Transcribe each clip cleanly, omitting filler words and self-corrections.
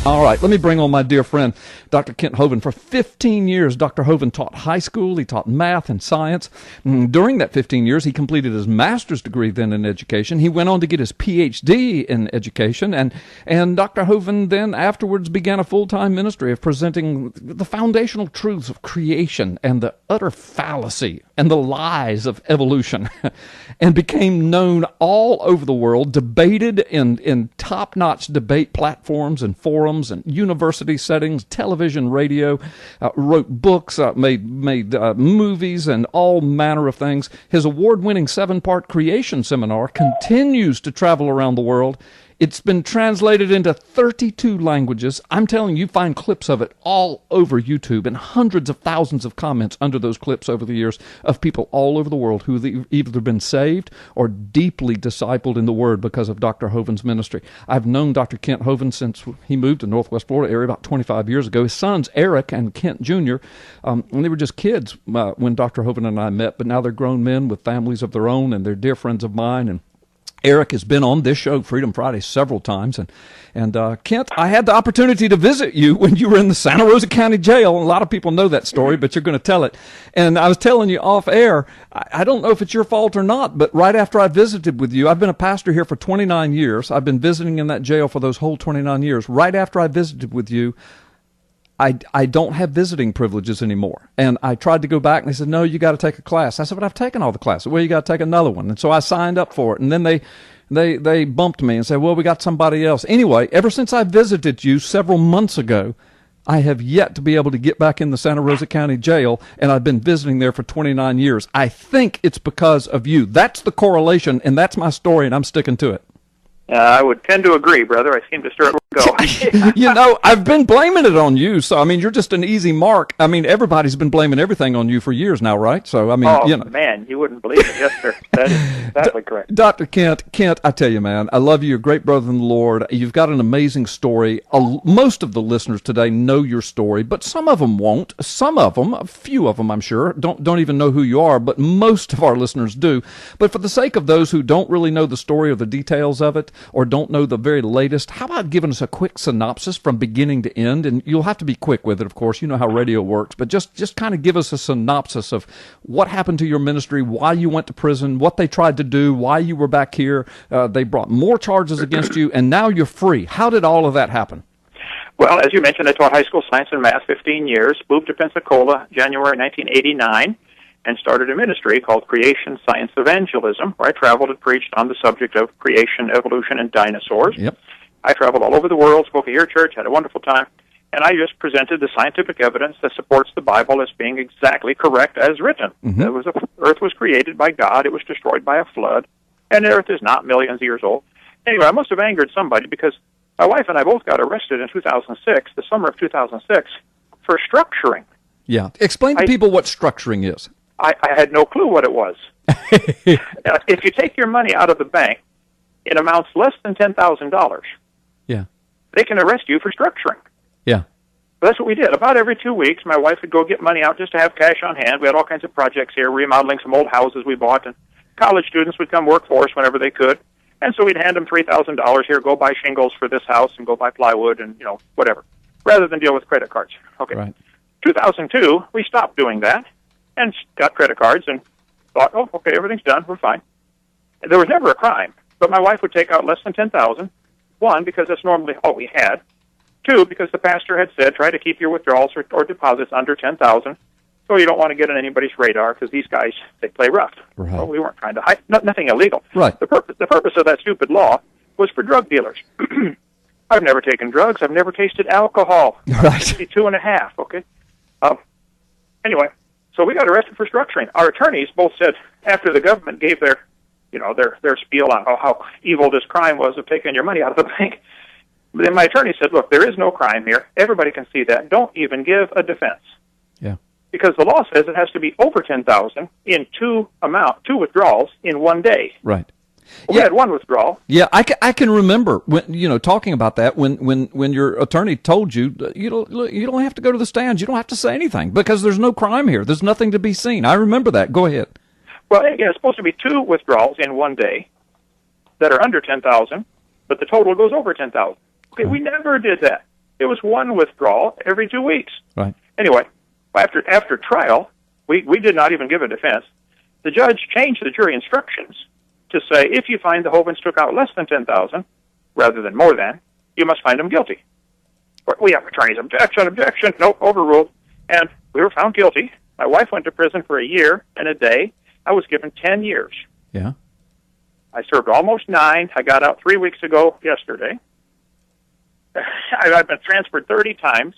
All right, let me bring on my dear friend, Dr. Kent Hovind. For 15 years, Dr. Hovind taught high school. He taught math and science. During that 15 years, he completed his master's degree then in education. He went on to get his PhD in education. And Dr. Hovind then afterwards began a full-time ministry of presenting the foundational truths of creation and the utter fallacy and the lies of evolution and became known all over the world, debated in top-notch debate platforms and forums and university settings, television, radio, wrote books, made movies, and all manner of things. His award-winning 7-part creation seminar continues to travel around the world. It's been translated into 32 languages. I'm telling you, find clips of it all over YouTube and hundreds of thousands of comments under those clips over the years of people all over the world who've either been saved or deeply discipled in the Word because of Dr. Hovind's ministry. I've known Dr. Kent Hovind since he moved to Northwest Florida area about 25 years ago. His sons, Eric and Kent Jr., when they were just kids when Dr. Hovind and I met, but now they're grown men with families of their own, and they're dear friends of mine. And Eric has been on this show, Freedom Friday, several times. And Kent, I had the opportunity to visit you when you were in the Santa Rosa County Jail. A lot of people know that story, but you're going to tell it. And I was telling you off air, I don't know if it's your fault or not, but right after I visited with you, I've been a pastor here for 29 years. I've been visiting in that jail for those whole 29 years. Right after I visited with you, I don't have visiting privileges anymore. And I tried to go back, and they said, no, you got to take a class. I said, but I've taken all the classes. Well, you got to take another one. And so I signed up for it. And then they bumped me and said, well, we got somebody else. Anyway, ever since I visited you several months ago, I have yet to be able to get back in the Santa Rosa County Jail, and I've been visiting there for 29 years. I think it's because of you. That's the correlation, and that's my story, and I'm sticking to it. I would tend to agree, brother. I seem to start to go. You know, I've been blaming it on you, so, I mean, you're just an easy mark. I mean, everybody's been blaming everything on you for years now, right? So, I mean, you know. Man, you wouldn't believe it. Yes, sir. That is exactly correct. Dr. Kent, I tell you, man, I love you. You're a great brother in the Lord. You've got an amazing story. Most of the listeners today know your story, but some of them won't. Some of them, a few of them, I'm sure, don't even know who you are, but most of our listeners do. But for the sake of those who don't really know the story or the details of it, or don't know the very latest, how about giving us a quick synopsis from beginning to end? And you'll have to be quick with it, of course. You know how radio works. But just kind of give us a synopsis of what happened to your ministry, why you went to prison, what they tried to do, why you were back here. They brought more charges against you, and now you're free. How did all of that happen? Well, as you mentioned, I taught high school science and math 15 years, moved to Pensacola January 1989, and started a ministry called Creation Science Evangelism, where I traveled and preached on the subject of creation, evolution, and dinosaurs. Yep. I traveled all over the world, spoke at your church, had a wonderful time, and I just presented the scientific evidence that supports the Bible as being exactly correct as written. Mm-hmm. Earth was created by God, it was destroyed by a flood, and the Earth is not millions of years old. Anyway, I must have angered somebody because my wife and I both got arrested in 2006, the summer of 2006, for structuring. Yeah. Explain to people what structuring is. I had no clue what it was. If you take your money out of the bank in amounts less than $10,000, yeah, they can arrest you for structuring. Yeah. But that's what we did. About every 2 weeks, my wife would go get money out just to have cash on hand. We had all kinds of projects here, remodeling some old houses we bought, and college students would come work for us whenever they could. And so we'd hand them $3,000 here, go buy shingles for this house and go buy plywood and, whatever, rather than deal with credit cards. Okay. Right. 2002, we stopped doing that and got credit cards and thought, oh, okay, everything's done, we're fine. There was never a crime, but my wife would take out less than $10,000, one, because that's normally all we had, two, because the pastor had said, try to keep your withdrawals or deposits under $10,000, so you don't want to get on anybody's radar, because these guys, they play rough. Right. Well, we weren't trying to hide, nothing illegal. Right. The purpose of that stupid law was for drug dealers. I've never taken drugs, I've never tasted alcohol. Right. 52.5, okay? Anyway, so we got arrested for structuring. Our attorneys both said, after the government gave their spiel on how evil this crime was of taking your money out of the bank, then my attorney said, look, there is no crime here. Everybody can see that. Don't even give a defense. Yeah. Because the law says it has to be over $10,000 in two withdrawals in 1 day. Right. Well, we had one withdrawal. Yeah, I can remember when talking about that when your attorney told you you don't have to go to the stands, you don't have to say anything because there's no crime here, there's nothing to be seen. I remember that. Go ahead. Well, it's supposed to be two withdrawals in 1 day that are under $10,000, but the total goes over $10,000. Okay, we never did that. It was one withdrawal every 2 weeks. Right. Anyway, after trial, we did not even give a defense. The judge changed the jury instructions to say, if you find the Hovinds took out less than $10,000, rather than more than, you must find them guilty. We have attorneys, objection, nope, overruled. And we were found guilty. My wife went to prison for a year and a day. I was given 10 years. Yeah. I served almost 9. I got out 3 weeks ago yesterday. I've been transferred 30 times.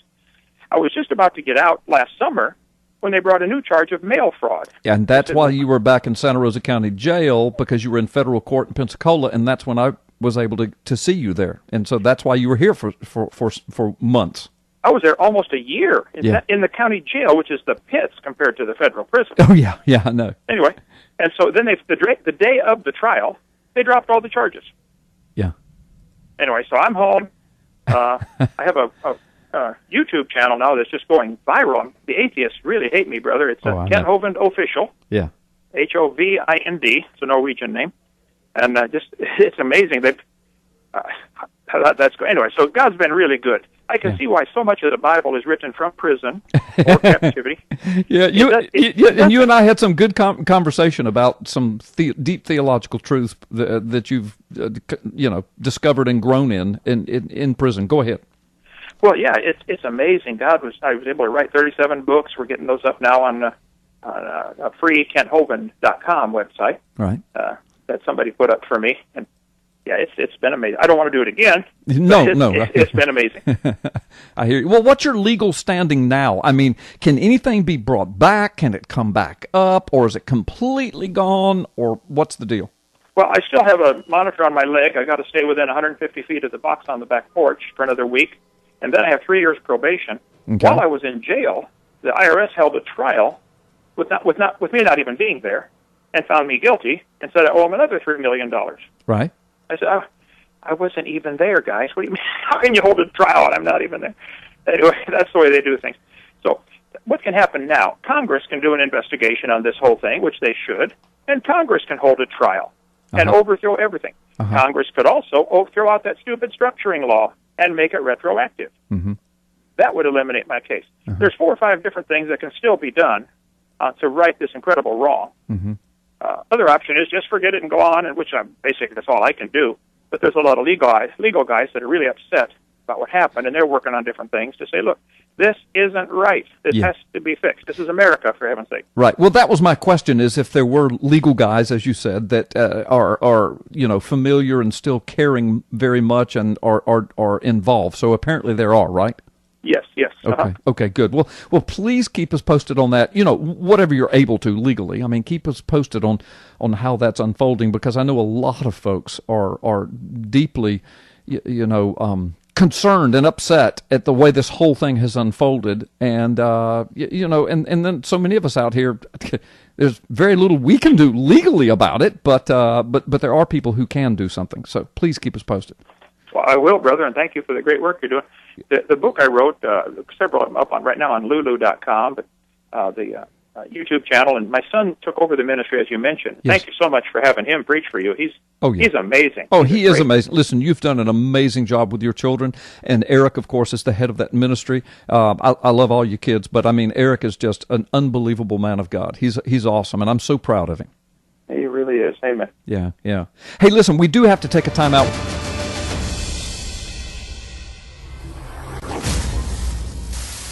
I was just about to get out last summer when they brought a new charge of mail fraud. Yeah, and that's why you were back in Santa Rosa County Jail, because you were in federal court in Pensacola, and that's when I was able to see you there. And so that's why you were here for months. I was there almost a year in the county jail, which is the pits compared to the federal prison. Oh, yeah, I know. Anyway, and so then the day of the trial, they dropped all the charges. Yeah. Anyway, so I'm home. I have a YouTube channel now that's just going viral. The atheists really hate me, brother. It's Kent Hovind Official. Yeah. Hovind. It's a Norwegian name. And it's amazing. Anyway, so God's been really good. I can see why so much of the Bible is written from prison or captivity. Yeah, and you and I had some good conversation about some deep theological truths that you've discovered and grown in prison. Go ahead. Well, yeah, it's amazing. I was able to write 37 books. We're getting those up now on a free Hovind.com website. Right. That somebody put up for me, and yeah, it's been amazing. I don't want to do it again. No. It's been amazing. I hear you. Well, what's your legal standing now? I mean, can anything be brought back? Can it come back up, or is it completely gone, or what's the deal? Well, I still have a monitor on my leg. I got to stay within 150 feet of the box on the back porch for another week, and then I have 3 years probation. Okay. While I was in jail, the IRS held a trial with me not even being there, and found me guilty and said I owe them another $3 million. Right. I said, I wasn't even there, guys. What do you mean? How can you hold a trial and I'm not even there? Anyway, that's the way they do things. So what can happen now? Congress can do an investigation on this whole thing, which they should, and Congress can hold a trial and overthrow everything. Congress could also throw out that stupid structuring law and make it retroactive. Mm-hmm. That would eliminate my case. There's 4 or 5 different things that can still be done to right this incredible wrong. Mm-hmm. Other option is just forget it and go on, and basically that's all I can do. But there's a lot of legal guys that are really upset about what happened, and they're working on different things to say, look, this isn't right. This has to be fixed. This is America, for heaven's sake. Right. Well, that was my question: is if there were legal guys, as you said, that are familiar and still caring very much and are involved. So apparently there are, right? Yes. Okay, good. Well, please keep us posted on that. Whatever you're able to legally. I mean, keep us posted on how that's unfolding, because I know a lot of folks are deeply, concerned and upset at the way this whole thing has unfolded, and and then so many of us out here. There's very little we can do legally about it, but there are people who can do something. So please keep us posted. Well, I will, brother, and thank you for the great work you're doing. The book I wrote, several of them up on right now on Lulu.com, but the YouTube channel, and my son took over the ministry, as you mentioned. Yes. Thank you so much for having him preach for you. He's amazing. Oh, he is amazing. Listen, you've done an amazing job with your children, and Eric, of course, is the head of that ministry. I love all you kids, but I mean, Eric is just an unbelievable man of God. He's awesome, and I'm so proud of him. He really is. Amen. Yeah. Hey, listen, we do have to take a time out.